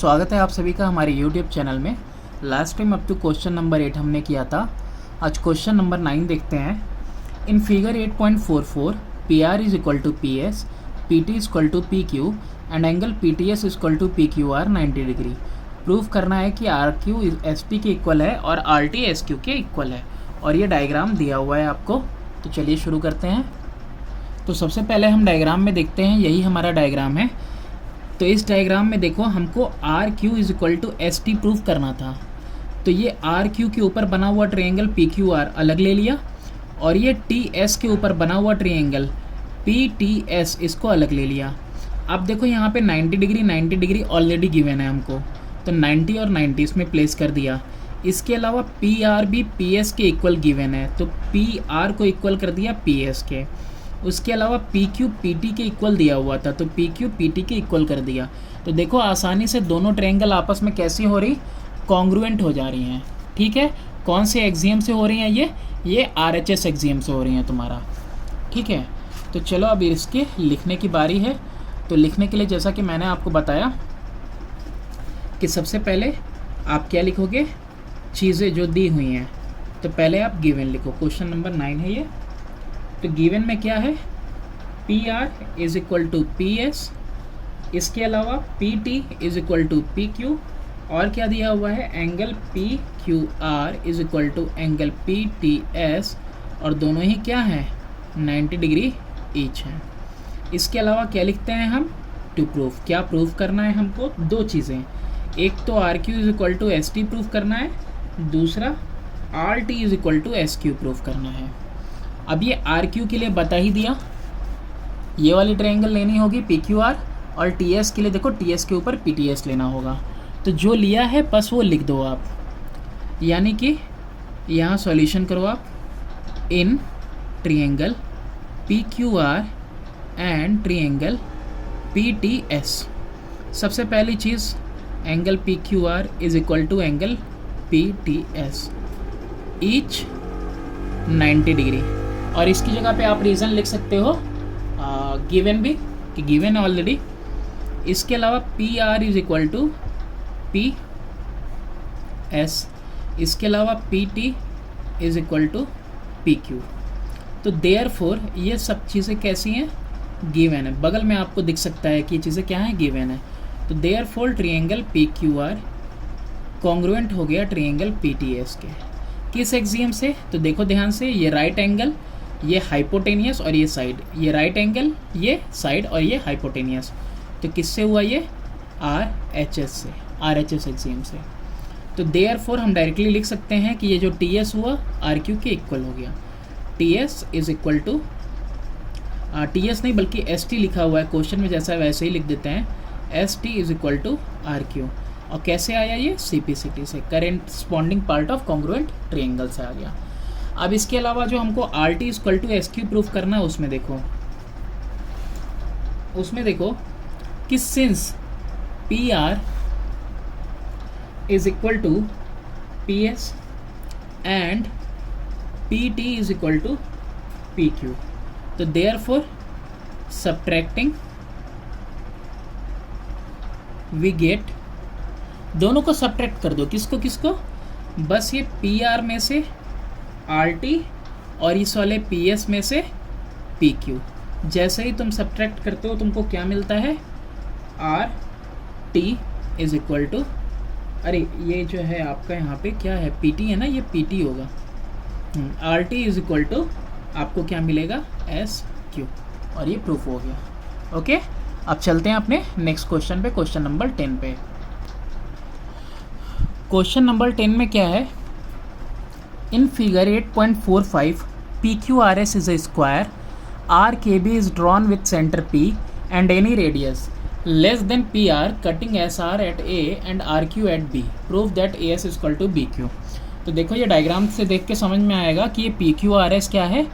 स्वागत है आप सभी का हमारे YouTube चैनल में। Last time up to question number 8 हमने किया था। आज क्वेश्चन नंबर 9 देखते हैं। In figure 8.44 PR is equal to PS, PT is equal to PQ and angle PTS is equal to PQR 90 degree. Proof करना है कि RQ ST के इक्वल है और RT SQ के इक्वल है, और ये डायग्राम दिया हुआ है आपको। तो चलिए शुरू करते हैं। तो सबसे पहले हम डायग्राम में देखते हैं, यही हमारा डायग्राम है। तो इस डायग्राम में देखो, हमको RQ is equal to ST proof करना था। तो ये RQ के ऊपर बना हुआ ट्रायंगल PQR अलग ले लिया, और ये TS के ऊपर बना हुआ ट्रायंगल PTS इसको अलग ले लिया। अब देखो यहाँ पे 90 डिग्री ऑलरेडी गिवन है हमको, तो 90 और 90 इसमें प्लेस कर दिया। इसके अलावा PR भी PS के इक्वल गिवन है, तो PR को इक्वल कर दिया PS के। उसके अलावा PQ PT के इक्वल दिया हुआ था, तो PQ PT के इक्वल कर दिया। तो देखो आसानी से दोनों ट्रायंगल आपस में कैसी हो रही, कॉन्ग्रुएंट हो जा रही हैं। ठीक है, कौन से एक्सियम से हो रही हैं ये RHS एक्सियम से हो रही हैं तुम्हारा। ठीक है, तो चलो अब इसके लिखने की बारी है। तो लिखने के लिए जैसा कि मैंने आपको बताया कि सबसे पहले आप क्या लिखोगे, चीज़ें जो दी हुई हैं। तो पहले आप गिवन लिखो, क्वेश्चन नंबर 9 है ये। तो गिवन में क्या है, PR is equal to PS, इसके अलावा PT is equal to PQ, और क्या दिया हुआ है, angle PQR is equal to angle PTS, और दोनों ही क्या हैं, 90 डिग्री ईच हैं। इसके अलावा क्या लिखते हैं हम, टू प्रूफ। क्या प्रूफ करना है हमको, दो चीज़ें। एक तो RQ is equal to ST proof करना है, दूसरा RT is equal to SQ proof करना है। अब ये RQ के लिए बता ही दिया, ये वाली ट्रायंगल लेनी होगी PQR, और TS के लिए देखो TS के ऊपर PTS लेना होगा। तो जो लिया है बस वो लिख दो आप, यानी कि यहाँ सॉल्यूशन करो आप। In triangle PQR and triangle PTS, सबसे पहली चीज़ angle PQR is equal to angle PTS each 90 degree. और इसकी जगह पे आप रीज़न लिख सकते हो गिवन भी, कि गिवन है ऑलरेडी। इसके अलावा PR is equal to PS, इसके अलावा PT is equal to PQ। तो देयरफॉर ये सब चीज़ें कैसी हैं, गिवन है। बगल में आपको दिख सकता है कि ये चीज़ें क्या हैं, गिवन है। तो देयरफॉर ट्रायंगल PQR कॉन्ग्रुएंट हो गया ट्रायंगल PTS के। किस एक्सियम से, तो देखो ध्यान से, ये राइट एंगल, ये हाइपोटेनियस, और ये साइड, ये राइट एंगल, ये साइड, और ये हाइपोटेनियस। तो किससे हुआ ये, RHS से, RHS एक्सियम से। तो देयरफॉर हम डायरेक्टली लिख सकते हैं कि ये जो TS हुआ RQ के इक्वल हो गया। TS is equal to, TS नहीं बल्कि ST लिखा हुआ है क्वेश्चन में, जैसा वैसे ही लिख देते हैं। ST is equal to RQ। और कैसे आया ये, CPCT से, corresponding part of congruent triangle से आ गया। अब इसके अलावा जो हमको RT is equal to SQ proof करना है, उसमें देखो कि since PR is equal to PS and PT is equal to PQ, तो देयरफॉर सब्ट्रैक्टिंग वी गेट, दोनों को सब्ट्रैक्ट कर दो, किसको, बस ये PR में से RT और इस वाले PS में से PQ। जैसे ही तुम सब्ट्रैक्ट करते हो तुमको क्या मिलता है, RT इज इक्वल टू, अरे ये जो है आपका यहाँ पे क्या है, PT है ना, ये PT होगा। RT इज इक्वल टू आपको क्या मिलेगा, SQ, और ये प्रूफ हो गया। ओके, अब चलते हैं अपने नेक्स्ट क्वेश्चन पे, क्वेश्चन नंबर 10 पे। क्वेश्चन नंबर 10 में क्या है, in figure 8.45 PQRS is a square, RKB is drawn with centre P and any radius less than PR cutting SR at A and RQ at B, prove that AS is equal to BQ। तो देखो ये diagram से देख के समझ में आएगा कि ये PQRS क्या है,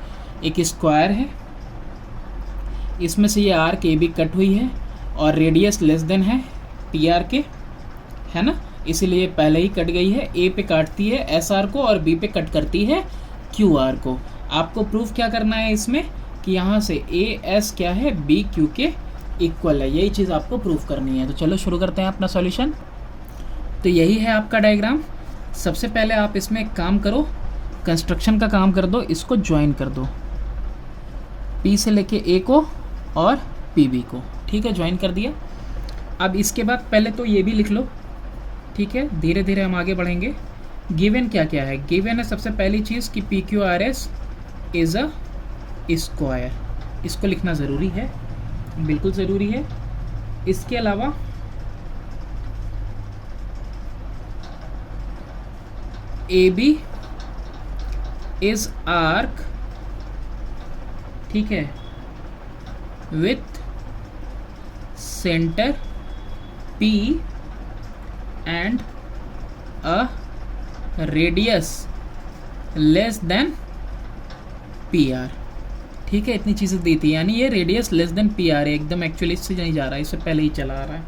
एक स्क्वायर है, इसमें से ये RKB कट हुई है, और रेडियस लेस देन है PR के, है ना, इसीलिए पहले ही कट गई है। A पे काटती है SR को, और B पे कट करती है QR को। आपको प्रूफ क्या करना है इसमें, कि यहाँ से AS क्या है, BQ के इक्वल है, यही चीज़ आपको प्रूफ करनी है। तो चलो शुरू करते हैं अपना सॉल्यूशन। तो यही है आपका डायग्राम। सबसे पहले आप इसमें एक काम करो, कंस्ट्रक्शन का काम कर दो, इसको ज्वाइन कर दो, पी से लेके ए को और पी बी को, ठीक है, ज्वाइन कर दिया। अब इसके बाद पहले तो ये भी लिख लो, ठीक है, धीरे धीरे हम आगे बढ़ेंगे। गिवन क्या क्या है? गिवन है सबसे पहली चीज़ कि P Q R S is a square, इसको लिखना ज़रूरी है, बिल्कुल ज़रूरी है। इसके अलावा ए बी इज आर्क, ठीक है, with centre P and a radius less than PR, ठीक है, इतनी चीज़ें दी थी, यानी ये रेडियस लेस देन PR है, एकदम एक्चुअली इससे नहीं जा रहा है, इससे पहले ही चला आ रहा है,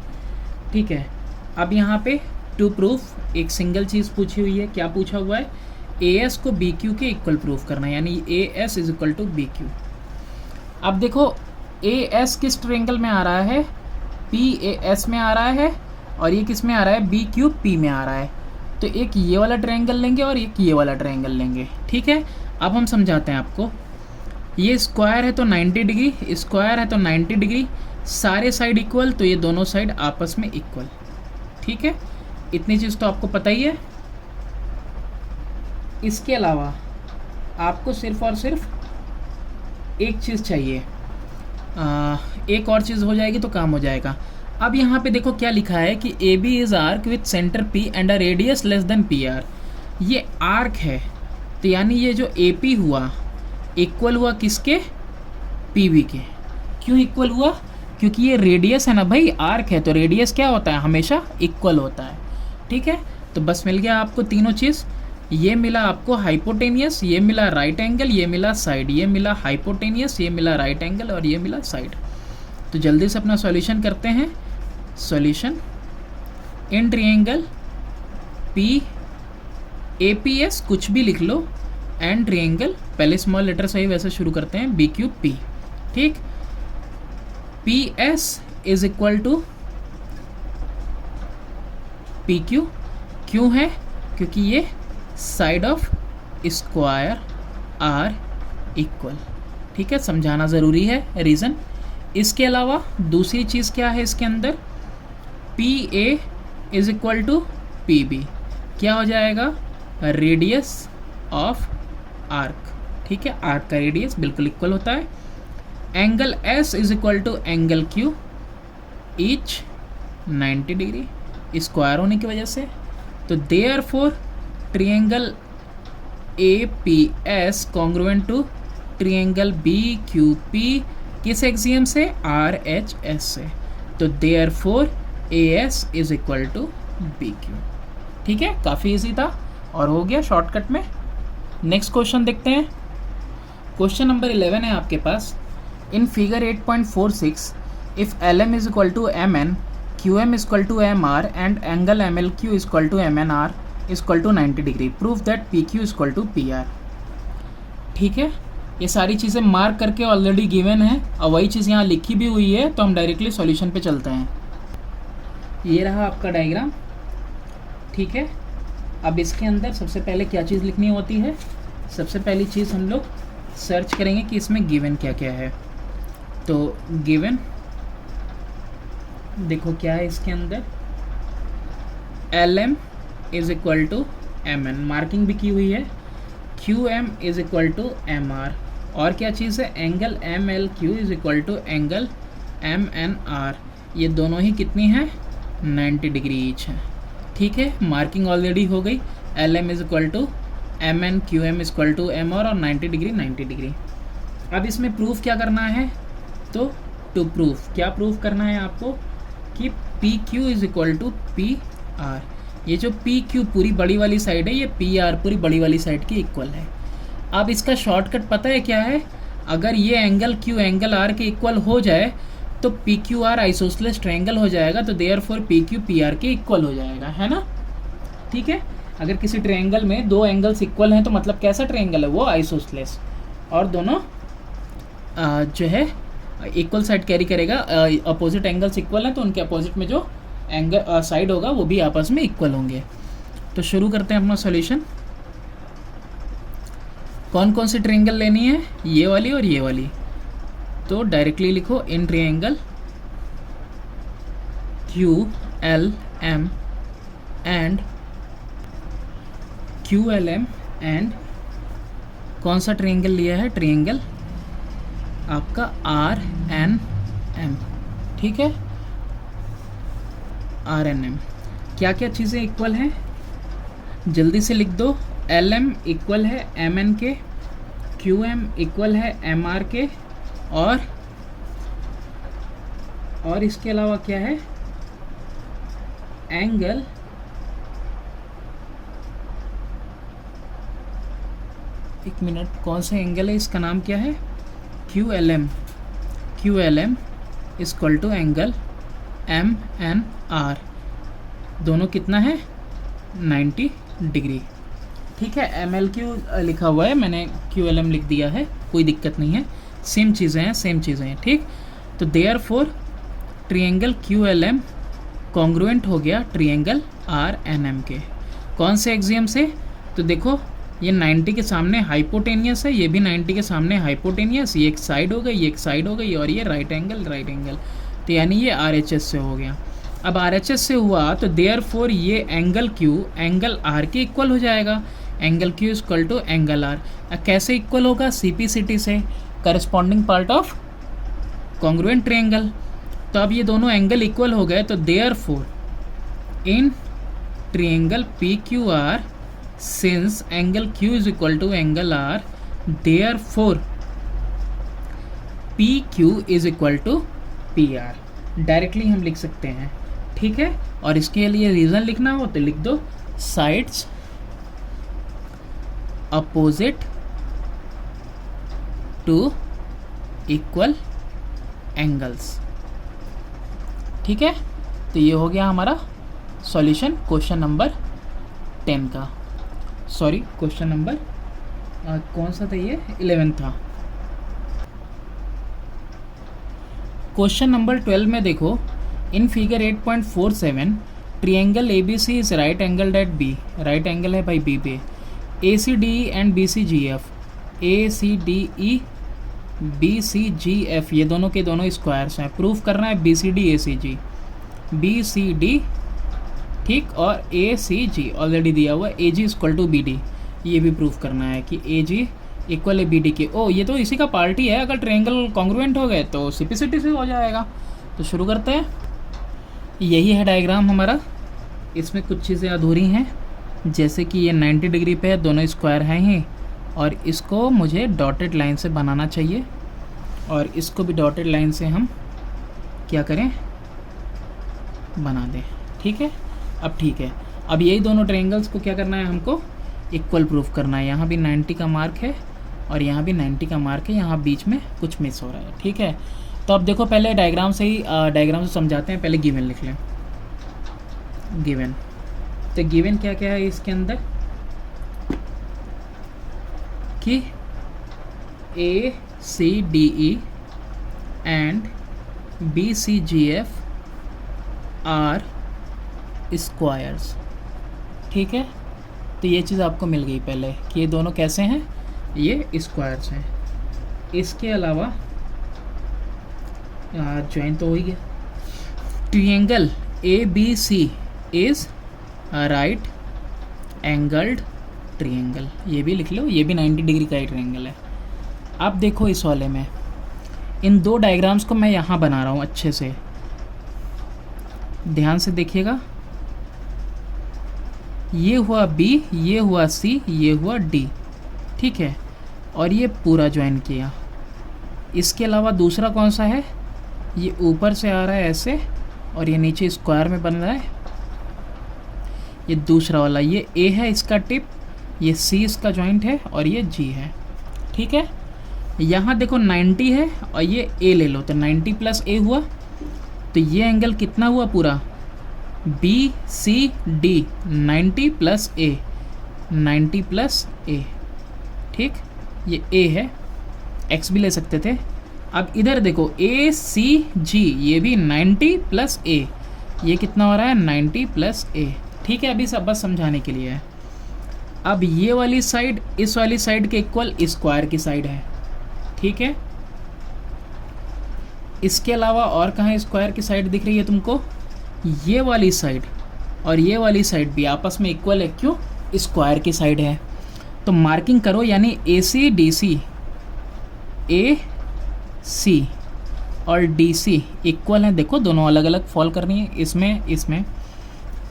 ठीक है। अब यहाँ पे टू प्रूफ एक सिंगल चीज़ पूछी हुई है, क्या पूछा हुआ है? AS को BQ के इक्वल प्रूफ करना है, यानी AS is equal to BQ। अब देखो AS किस ट्रायंगल में आ रहा है? PAS में आ रहा है, और ये किस में आ रहा है? BQP में आ रहा है। तो एक ये वाला ट्रायंगल लेंगे और एक ये वाला ट्रायंगल लेंगे, ठीक है। अब हम समझाते हैं आपको। ये स्क्वायर है तो 90 डिग्री, स्क्वायर है तो 90 डिग्री, सारे साइड इक्वल, तो ये दोनों साइड आपस में इक्वल, ठीक है। इतनी चीज़ तो आपको पता ही है। इसके अलावा आपको सिर्फ और सिर्फ एक चीज़ चाहिए, एक और चीज़ हो जाएगी तो काम हो जाएगा। अब यहाँ पे देखो क्या लिखा है कि A B is arc with centre P and a radius less than PR। ये आर्क है, तो यानी ये जो AP हुआ इक्वल हुआ किसके? PB के। क्यों इक्वल हुआ? क्योंकि ये रेडियस है ना भाई, आर्क है तो रेडियस क्या होता है? हमेशा इक्वल होता है, ठीक है। तो बस मिल गया आपको तीनों चीज़, ये मिला आपको हाइपोटेनियस, ये मिला राइट एंगल, ये मिला साइड, ये मिला हाइपोटेनियस, ये मिला राइट एंगल और ये मिला साइड। तो जल्दी से अपना सॉल्यूशन करते हैं। सॉल्यूशन इन ट्रायंगल PAPS कुछ भी लिख लो, एंड ट्रायंगल पहले स्मॉल लेटर से ही वैसे शुरू करते हैं BQP, ठीक। PS is equal to PQ, क्यों है? क्योंकि ये side of square are equal, ठीक है, समझाना ज़रूरी है रीज़न। इसके अलावा दूसरी चीज़ क्या है इसके अंदर? PA is equal to PB, क्या हो जाएगा? रेडियस ऑफ आर्क, ठीक है, आर्क का रेडियस बिल्कुल इक्वल होता है। Angle S is equal to angle Q, each 90 degree, square होने की वजह से। तो therefore triangle APS congruent to triangle BQP, किस एक्सियम से? RHS से। तो therefore AS is equal to BQ, ठीक है, काफ़ी इजी था और हो गया शॉर्टकट में। नेक्स्ट क्वेश्चन देखते हैं। क्वेश्चन नंबर 11 है आपके पास। In figure 8.46 if LM is equal to MN, QM is equal to MR and angle MLQ is equal to MNR is equal to 90 degree, proof that PQ is equal to PR, ठीक है। ये सारी चीज़ें mark करके already given है और वही चीज़ यहाँ लिखी भी हुई है, तो हम डायरेक्टली सॉल्यूशन पे चलते हैं। ये रहा आपका डायग्राम, ठीक है। अब इसके अंदर सबसे पहले क्या चीज़ लिखनी होती है? सबसे पहली चीज़ हम लोग सर्च करेंगे कि इसमें गिवन क्या क्या है। तो गिवन देखो क्या है इसके अंदर? LM is equal to MN, marking भी की हुई है। QM is equal to MR, और क्या चीज़ है? Angle MLQ is equal to angle MNR, ये दोनों ही कितनी हैं? 90 डिग्री ईच है, ठीक है। मार्किंग ऑलरेडी हो गई। LM is equal to MN, QM is equal to MR और 90 डिग्री 90 डिग्री। अब इसमें प्रूफ क्या करना है? तो टू प्रूफ क्या प्रूफ करना है आपको? कि PQ is equal to PR, ये जो PQ पूरी बड़ी वाली साइड है, ये PR पूरी बड़ी वाली साइड की इक्वल है। अब इसका शॉर्टकट पता है क्या है? अगर ये एंगल Q एंगल R के इक्वल हो जाए तो PQR आइसोसेलेस ट्रायंगल हो जाएगा, तो देयरफॉर PQ PR के इक्वल हो जाएगा, है ना, ठीक है। अगर किसी ट्रायंगल में दो एंगल्स इक्वल हैं तो मतलब कैसा ट्रायंगल है वो? आइसोसेलेस, और दोनों जो है इक्वल साइड कैरी करेगा। अपोजिट एंगल्स इक्वल हैं तो उनके अपोजिट में जो एंगल साइड होगा वो भी आपस में इक्वल होंगे। तो शुरू करते हैं अपना सॉल्यूशन। कौन कौन सी ट्रायंगल लेनी है, ये वाली और ये वाली। तो डायरेक्टली लिखो इन ट्रायंगल QLM एंड कौन सा ट्रायंगल लिया है, ट्रायंगल आपका RNM, ठीक है, RNM। क्या क्या चीज़ें इक्वल हैं, जल्दी से लिख दो। LM इक्वल है MN के, QM इक्वल है MR के, और इसके अलावा क्या है, एंगल एक मिनट, कौन सा एंगल है, इसका नाम क्या है, QLM equal to angle MNR, दोनों कितना है 90 डिग्री, ठीक है। MLQ लिखा हुआ है, मैंने QLM लिख दिया है, कोई दिक्कत नहीं है, सेम चीज़ें हैं, ठीक। तो देयरफॉर ट्रायंगल QLM कॉन्ग्रुएंट हो गया ट्रायंगल RNM के। कौन से एक्सियम से, तो देखो ये 90 के सामने हाइपोटेनियस है, ये भी 90 के सामने हाइपोटेनियस, ये एक साइड हो गई, ये एक साइड हो गई, और ये राइट एंगल, तो यानी ये RHS से हो गया। अब RHS से हुआ तो देयरफॉर ये एंगल Q एंगल R के इक्वल हो जाएगा, angle Q equal to angle R। कैसे इक्वल होगा, CPCT से, corresponding part of congruent triangle. तो अब ये दोनों एंगल इक्वल हो गए, तो therefore in triangle PQR since angle Q is equal to angle R, therefore PQ is equal to PR, directly हम लिख सकते हैं, ठीक है। और इसके लिए रीज़न लिखना हो तो लिख दो sides opposite to equal angles, ठीक है। तो ये हो गया हमारा सॉल्यूशन क्वेश्चन नंबर 10 का, सॉरी क्वेश्चन नंबर कौन सा था ये, 11 था। क्वेश्चन नंबर 12 में देखो, in figure 8.47 triangle ABC is right angle at B, right angle है भाई B पे, ACDE and BCGF, ACDE BCGF ये दोनों के दोनों स्क्वायर्स हैं, प्रूफ करना है BCD ACG, BCD, ठीक, और ACG ऑलरेडी दिया हुआ है, AG इक्वल टू BD, ये भी प्रूफ करना है कि AG इक्वल है BD के। ओ ये तो इसी का पार्टी है, अगर ट्रायंगल कॉन्ग्रुएंट हो गए तो CPCT से हो जाएगा। तो शुरू करते हैं, यही है डायग्राम हमारा, इसमें कुछ चीज़ें अधूरी हैं, जैसे कि ये 90 डिग्री पे है, दोनों स्क्वायर हैं ही, और इसको मुझे डॉटेड लाइन से बनाना चाहिए, और इसको भी डॉटेड लाइन से हम क्या करें, बना दें, ठीक है। अब ठीक है, अब यही दोनों ट्रायंगल्स को क्या करना है, हमको इक्वल प्रूफ करना है। यहाँ भी 90 का मार्क है और यहाँ भी 90 का मार्क है, यहाँ बीच में कुछ मिस हो रहा है, ठीक है। तो अब देखो पहले डायग्राम से समझाते हैं, पहले गिवन लिख लें। गिवन, तो गिवन क्या क्या है इसके अंदर, कि ACDE and BCGF are squares, ठीक है। तो ये चीज़ आपको मिल गई पहले कि ये दोनों कैसे हैं, ये स्क्वायर्स हैं। इसके अलावा ज्वाइन तो हो ही गया, triangle ABC is right angled triangle, ये भी लिख लो, ये भी 90 डिग्री का ही ट्रायंगल है। अब देखो इस वाले में इन दो डायग्राम्स को मैं यहाँ बना रहा हूँ, अच्छे से ध्यान से देखिएगा, ये हुआ B, ये हुआ C, ये हुआ D, ठीक है, और ये पूरा ज्वाइन किया। इसके अलावा दूसरा कौन सा है, ये ऊपर से आ रहा है ऐसे, और ये नीचे स्क्वायर में बन रहा है, ये दूसरा वाला, ये A है इसका टिप, ये C इसका जॉइंट है, और ये G है, ठीक है। यहाँ देखो 90 है और ये A ले लो, तो 90 प्लस A हुआ, तो ये एंगल कितना हुआ पूरा, BCD, 90 plus A, 90 plus A, ठीक, ये A है, X भी ले सकते थे। अब इधर देखो ACG, ये भी 90 प्लस A, ये कितना हो रहा है 90 प्लस ए। ठीक है, अभी सब बस समझाने के लिए है। अब ये वाली साइड इस वाली साइड के इक्वल स्क्वायर की साइड है। ठीक है, इसके अलावा और कहाँ स्क्वायर की साइड दिख रही है तुमको? ये वाली साइड और ये वाली साइड भी आपस में इक्वल है। क्यों? स्क्वायर की साइड है। तो मार्किंग करो, यानी ए सी डी सी, ए सी और डी सी इक्वल हैं। देखो दोनों अलग अलग फॉल करनी है, इसमें इसमें।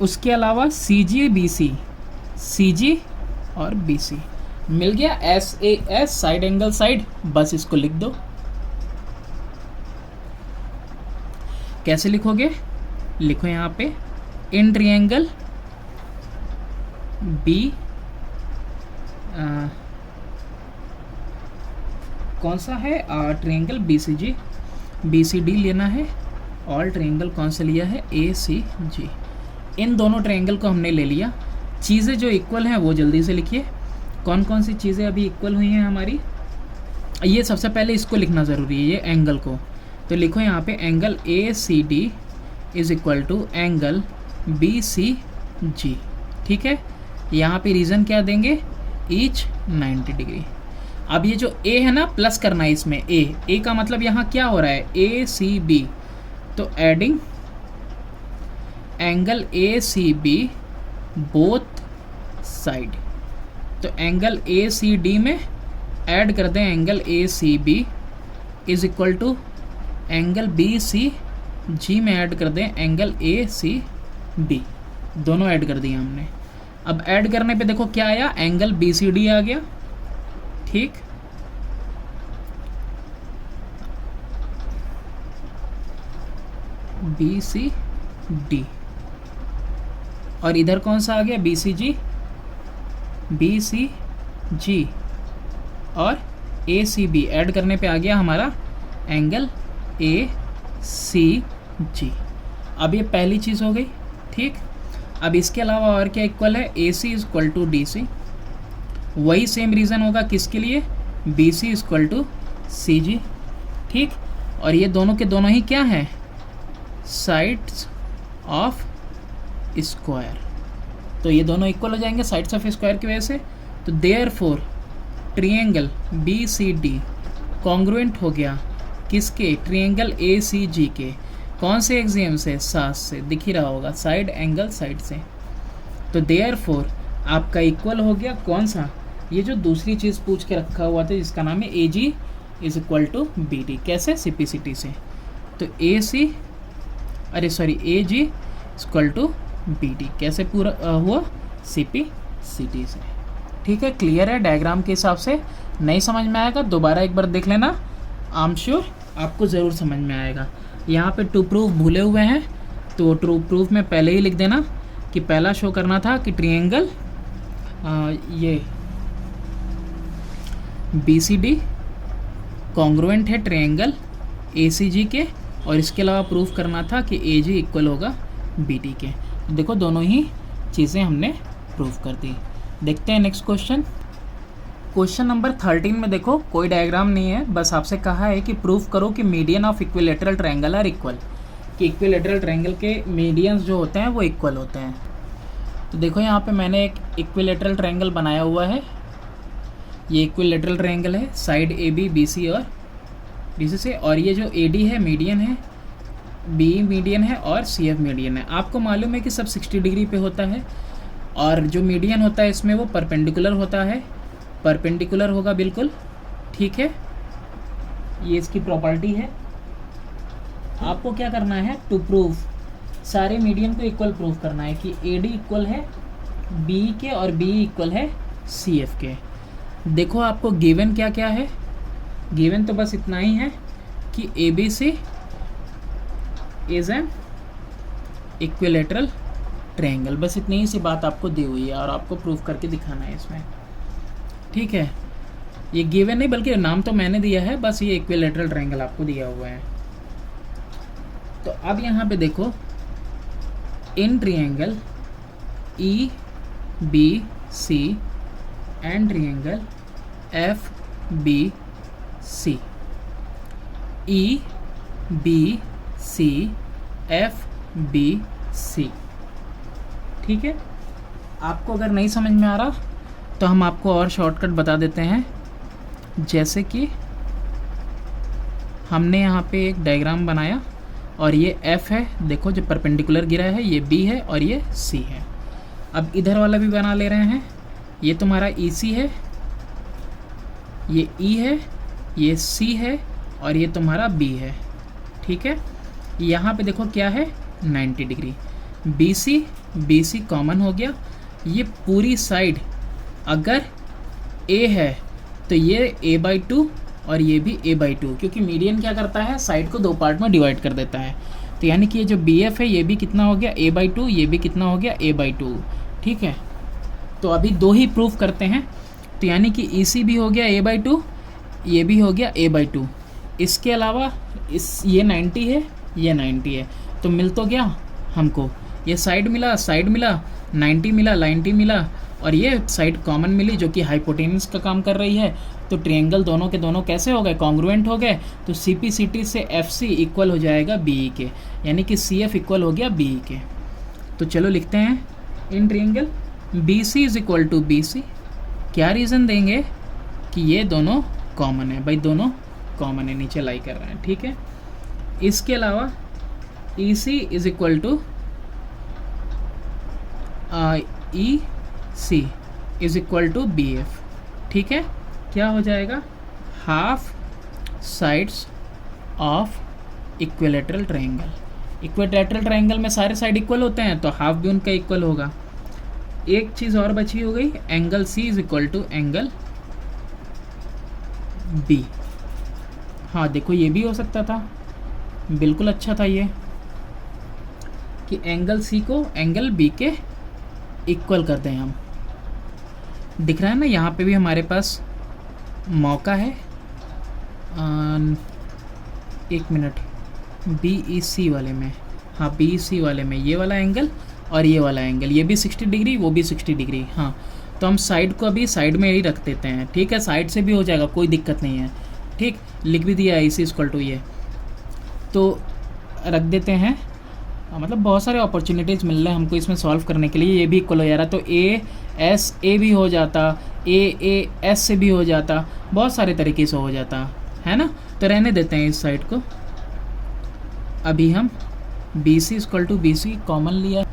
उसके अलावा सी जी बी सी, सी जी और बी सी मिल गया। S A S side angle side, बस इसको लिख दो। कैसे लिखोगे? लिखो यहाँ पे इन ट्रायंगल बी, कौन सा है? ट्रायंगल बी सी जी, बी सी डी लेना है। और ट्रायंगल कौन सा लिया है? ए सी जी। इन दोनों ट्रायंगल को हमने ले लिया। चीज़ें जो इक्वल हैं वो जल्दी से लिखिए। कौन कौन सी चीज़ें अभी इक्वल हुई हैं हमारी? ये सबसे पहले इसको लिखना ज़रूरी है, ये एंगल को। तो लिखो यहाँ पे angle A C D is equal to angle B C G. ठीक है, यहाँ पे रीज़न क्या देंगे? Each 90 degree. अब ये जो ए है ना, प्लस करना है इसमें। ए का मतलब यहाँ क्या हो रहा है? A C B. तो adding angle A C B both side. तो एंगल ए सी डी में ऐड कर दें angle A C B is equal to angle B C G में ऐड कर दें एंगल ए सी बी। दोनों add कर दिए हमने। अब ऐड करने पे देखो क्या आया? एंगल बी सी डी आ गया। ठीक, बी सी डी। और इधर कौन सा आ गया? बी सी जी, बी सी जी और ए सी बी ऐड करने पे आ गया हमारा एंगल ए सी जी। अब ये पहली चीज़ हो गई। ठीक, अब इसके अलावा और क्या इक्वल है? A C is equal to D C. वही सेम रीज़न होगा किसके लिए? B C is equal to C G. ठीक, और ये दोनों के दोनों ही क्या हैं? Sides of square. तो ये दोनों इक्वल हो जाएंगे साइड्स ऑफ स्क्वायर की वजह से। तो therefore triangle B C D congruent हो गया किसके? ट्रायंगल ए सी जी के। कौन से एक्सियम से? सात से, दिख ही रहा होगा, साइड एंगल साइड से। तो देयरफॉर आपका इक्वल हो गया कौन सा? ये जो दूसरी चीज़ पूछ के रखा हुआ था जिसका नाम है A G is equal to B D. कैसे? सिपिसिटी से। तो ए सी, अरे sorry, A G equal to B D कैसे पूरा हुआ? सिपिसिटी से। ठीक है, क्लियर है डायग्राम के हिसाब से? नहीं समझ में आएगा दोबारा एक बार देख लेना, आई एम श्योर आपको ज़रूर समझ में आएगा। यहाँ पे टू प्रूफ भूले हुए हैं, तो ट्रू प्रूफ में पहले ही लिख देना कि पहला शो करना था कि ट्रायंगल ये बी सी डी कॉन्ग्रुएंट है ट्रायंगल ए सी जी के, और इसके अलावा प्रूफ करना था कि ए जी इक्वल होगा बी डी के। देखो दोनों ही चीज़ें हमने प्रूफ कर दी। देखते हैं नेक्स्ट क्वेश्चन। क्वेश्चन नंबर 13 में देखो कोई डायग्राम नहीं है, बस आपसे कहा है कि प्रूफ करो कि median of equilateral triangle are equal, कि इक्विलेटरल ट्रायंगल के मीडियंस जो होते हैं वो इक्वल होते हैं। तो देखो यहाँ पे मैंने एक इक्विलेटरल ट्रायंगल बनाया हुआ है। ये इक्विलेटरल ट्रायंगल है, side A B, B C और डी सी से, और ये जो ए डी है मीडियन है, बी मीडियन है और सी एफ मीडियन है। आपको मालूम है कि सब 60 डिग्री पे होता है, और जो मीडियन होता है इसमें वो परपेंडिकुलर होता है, परपेंडिकुलर होगा बिल्कुल। ठीक है, ये इसकी प्रॉपर्टी है। आपको क्या करना है? टू प्रूव, सारे मीडियन को इक्वल प्रूव करना है कि ए डी इक्वल है बी के और बी इक्वल है सी एफ के। देखो आपको गिवन क्या क्या है? गिवन तो बस इतना ही है कि A B C is an equilateral triangle, बस इतनी ही सी बात आपको दी हुई है और आपको प्रूफ करके दिखाना है इसमें। ठीक है, ये गिवन नहीं बल्कि नाम तो मैंने दिया है, बस ये इक्विलेटरल ट्रायंगल आपको दिया हुआ है। तो अब यहाँ पे देखो in triangle E B C and triangle F B C, E B C F B C. ठीक है, आपको अगर नहीं समझ में आ रहा तो हम आपको और शॉर्टकट बता देते हैं। जैसे कि हमने यहाँ पे एक डायग्राम बनाया और ये F है, देखो जो परपेंडिकुलर गिरा है, ये B है और ये C है। अब इधर वाला भी बना ले रहे हैं। ये तुम्हारा EC है, ये E है, ये C है और ये तुम्हारा B है। ठीक है, यहाँ पे देखो क्या है, 90 डिग्री। BC कॉमन हो गया। ये पूरी साइड अगर A है तो ये A/2 और ये भी A/2, क्योंकि मीडियन क्या करता है, साइड को दो पार्ट में डिवाइड कर देता है। तो यानी कि ये जो BF है ये भी कितना हो गया, A/2, ये भी कितना हो गया, A/2। ठीक है, तो अभी दो ही प्रूफ करते हैं। तो यानी कि EC भी हो गया A/2, ये भी हो गया A/2। इसके अलावा ये 90 है, ये 90 है, तो मिल तो गया हमको, ये साइड मिला, 90 मिला, 90 मिला और ये साइड कॉमन मिली जो कि हाइपोटेनस का काम कर रही है। तो ट्रायंगल दोनों के दोनों कैसे हो गए, कॉन्ग्रुएंट हो गए। तो CP/CT से FC इक्वल हो जाएगा BE के, यानी कि CF इक्वल हो गया BE के। तो चलो लिखते हैं, in triangle BC is equal to BC। क्या रीज़न देंगे कि ये दोनों कॉमन है, भाई दोनों कॉमन है, नीचे लाई कर रहे हैं। ठीक है, इसके अलावा EC is equal to EC is equal to BF। ठीक है, क्या हो जाएगा, half sides of equilateral triangle. Equilateral triangle में सारे साइड इक्वल होते हैं तो हाफ भी उनका इक्वल होगा। एक चीज़ और बची हो गई, angle C is equal to angle B। हाँ देखो, ये भी हो सकता था, बिल्कुल अच्छा था ये, कि एंगल C को एंगल B के इक्वल कर दें हम। दिख रहा है ना, यहाँ पे भी हमारे पास मौका है। 1 मिनट, BEC वाले में, हाँ BEC वाले में ये वाला एंगल और ये वाला एंगल, ये भी 60 डिग्री, वो भी 60 डिग्री। हाँ, तो हम साइड को अभी साइड में ही रख देते हैं। ठीक है, साइड से भी हो जाएगा, कोई दिक्कत नहीं है। ठीक, लिख भी दिया IC इक्वल टू ये, तो रख देते हैं। मतलब बहुत सारे अपॉर्चुनिटीज़ मिल रहे हैं हमको इसमें सॉल्व करने के लिए। ये भी इक्वल हो जा रहा, तो A भी हो जाता, A S से भी हो जाता, बहुत सारे तरीके से हो जाता है ना। तो रहने देते हैं इस साइड को। अभी हम BC equal to BC common लिया,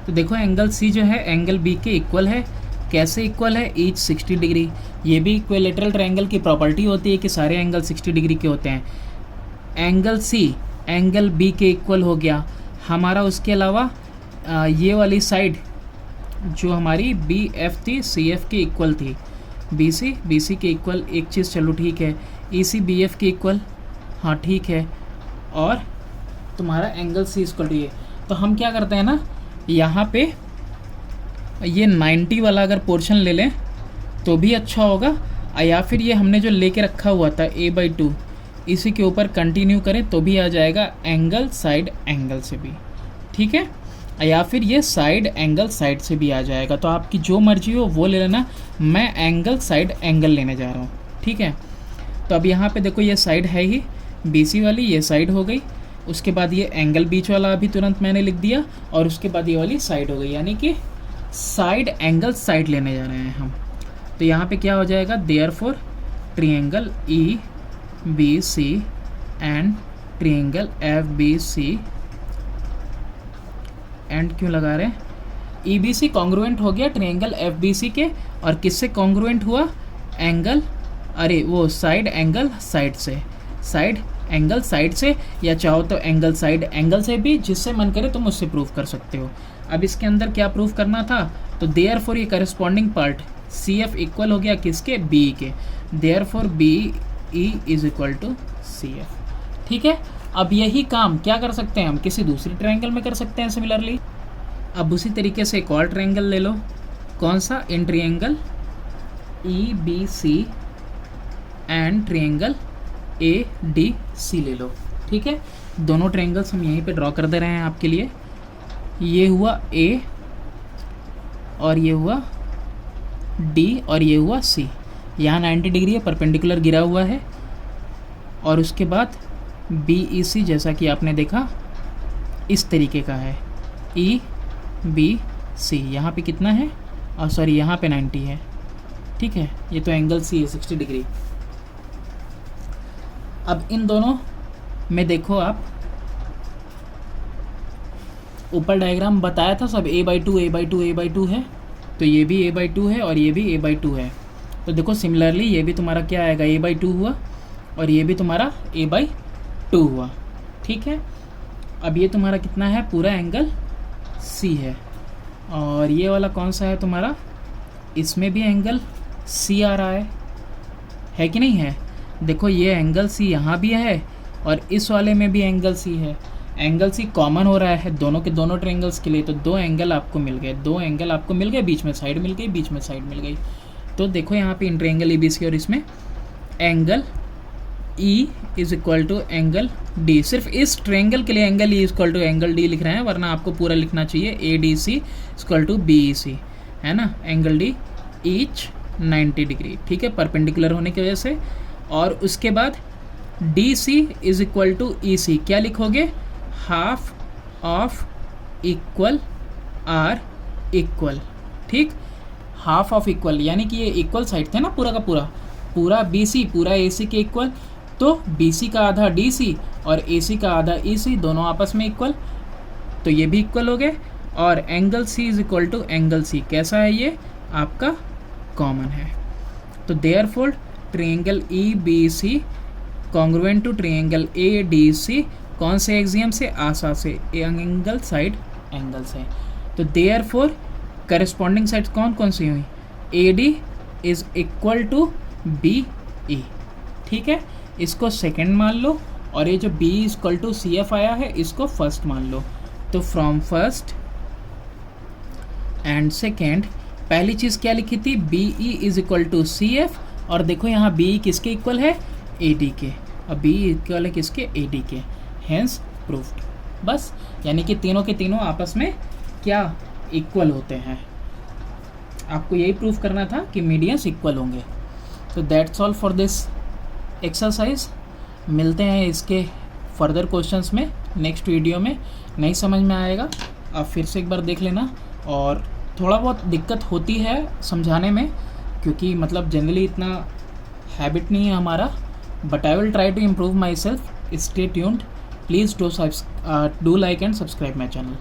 तो देखो एंगल C जो है एंगल B के इक्वल है। कैसे इक्वल है, ईच 60 डिग्री। ये भी इक्विलेटरल ट्रायंगल की प्रॉपर्टी होती है कि सारे एंगल 60 डिग्री के होते हैं। एंगल C एंगल B के इक्वल हो गया हमारा। उसके अलावा ये वाली साइड जो हमारी BF थी CF के इक्वल थी, BC के इक्वल, एक चीज़ चलो ठीक है, EC BF के इक्वल, हाँ ठीक है। और तुम्हारा एंगल C इक्वल टू ये। तो हम क्या करते हैं ना, यहाँ पे ये 90 वाला अगर पोर्शन ले लें तो भी अच्छा होगा, या फिर ये हमने जो लेके रखा हुआ था A/2 इसी के ऊपर कंटिन्यू करें तो भी आ जाएगा, एंगल साइड एंगल से भी। ठीक है, या फिर ये साइड एंगल साइड से भी आ जाएगा। तो आपकी जो मर्जी हो वो ले लेना, मैं एंगल साइड एंगल लेने जा रहा हूँ। ठीक है, तो अब यहाँ पे देखो ये साइड है ही BC वाली, ये साइड हो गई। उसके बाद ये एंगल बीच वाला अभी तुरंत मैंने लिख दिया, और उसके बाद ये वाली साइड हो गई, यानी कि साइड एंगल साइड लेने जा रहे हैं हम। तो यहाँ पे क्या हो जाएगा, therefore triangle EBC and triangle FBC and क्यों लगा रहे हैं, EBC कॉन्ग्रुएंट हो गया ट्रायंगल FBC के, और किससे कॉन्ग्रुएंट हुआ, एंगल, अरे वो साइड एंगल साइड से, साइड एंगल साइड से, या चाहो तो एंगल साइड एंगल से भी, जिससे मन करे तुम उससे प्रूफ कर सकते हो। अब इसके अंदर क्या प्रूफ करना था, तो देयरफॉर ये करस्पॉन्डिंग पार्ट CF इक्वल हो गया किसके, BE के, therefore BE is equal to CF। ठीक है, अब यही काम क्या कर सकते हैं हम, किसी दूसरी ट्रायंगल में कर सकते हैं सिमिलरली। अब उसी तरीके से एक और ट्रायंगल ले लो, कौन सा, in triangle EBC and triangle ADC ले लो। ठीक है, दोनों ट्रायंगल्स हम यहीं पे ड्रॉ कर दे रहे हैं आपके लिए। ये हुआ A और ये हुआ D और ये हुआ C। यहाँ 90 डिग्री है, परपेंडिकुलर गिरा हुआ है। और उसके बाद BEC जैसा कि आपने देखा इस तरीके का है। ई बी सी, यहाँ पे कितना है, सॉरी यहाँ पे 90 है, ठीक है, ये तो एंगल सी है 60 डिग्री। अब इन दोनों में देखो आप, ऊपर डायग्राम बताया था सब a/2 a/2 a/2 है, तो ये भी a/2 है और ये भी a/2 है। तो देखो सिमिलरली ये भी तुम्हारा क्या आएगा, a/2 हुआ और ये भी तुम्हारा a/2 हुआ, ठीक है। अब ये तुम्हारा कितना है, पूरा एंगल C है, और ये वाला कौन सा है तुम्हारा, इसमें भी एंगल C आ रहा है कि नहीं है। देखो ये एंगल C यहाँ भी है और इस वाले में भी एंगल C है। एंगल C कॉमन हो रहा है दोनों के दोनों ट्रायंगल्स के लिए, तो दो एंगल आपको मिल गए, दो एंगल आपको मिल गए, बीच में साइड मिल गई, बीच में साइड मिल गई। तो देखो यहाँ पे इंटर एंगल ABC और इसमें angle E is equal to angle D। सिर्फ इस ट्रायंगल के लिए angle E equal to angle D लिख रहे हैं, वरना आपको पूरा लिखना चाहिए ADC इक्वल टू BEC, है ना। एंगल D ईच 90 डिग्री, ठीक है, परपेंडिकुलर होने की वजह से। और उसके बाद DC is equal to EC, क्या लिखोगे, half of equal are equal, ठीक, हाफ ऑफ इक्वल, यानी कि ये इक्वल साइड थे ना पूरा का पूरा BC पूरा AC के इक्वल, तो BC का आधा DC और AC का आधा EC, दोनों आपस में इक्वल, तो ये भी इक्वल हो गए। और angle C is equal to angle C, कैसा है, ये आपका कॉमन है। तो therefore triangle EBC congruent to triangle ADC, कौन से एक्सियम से, आशा से, एंगल साइड एंगल से। तो देयरफॉर करस्पॉन्डिंग साइड कौन कौन सी हुई, AD is equal to BE, ठीक है, इसको सेकंड मान लो, और ये जो B is equal to CF आया है इसको फर्स्ट मान लो। तो फ्रॉम फर्स्ट एंड सेकेंड, पहली चीज़ क्या लिखी थी, BE is equal to CF, और देखो यहाँ BE किसके इक्वल है, AD के, और BE इक्वल है किसके, AD के, हेंस प्रूफ्ड। बस, यानी कि तीनों के तीनों आपस में क्या, इक्वल होते हैं। आपको यही प्रूफ करना था कि मीडियंस इक्वल होंगे। तो that's all for this exercise. मिलते हैं इसके फर्दर क्वेश्चंस में नेक्स्ट वीडियो में। नहीं समझ में आएगा आप फिर से एक बार देख लेना, और थोड़ा बहुत दिक्कत होती है समझाने में, क्योंकि मतलब जनरली इतना हैबिट नहीं है हमारा, but I will try to improve myself. Stay tuned, please do like and subscribe my channel.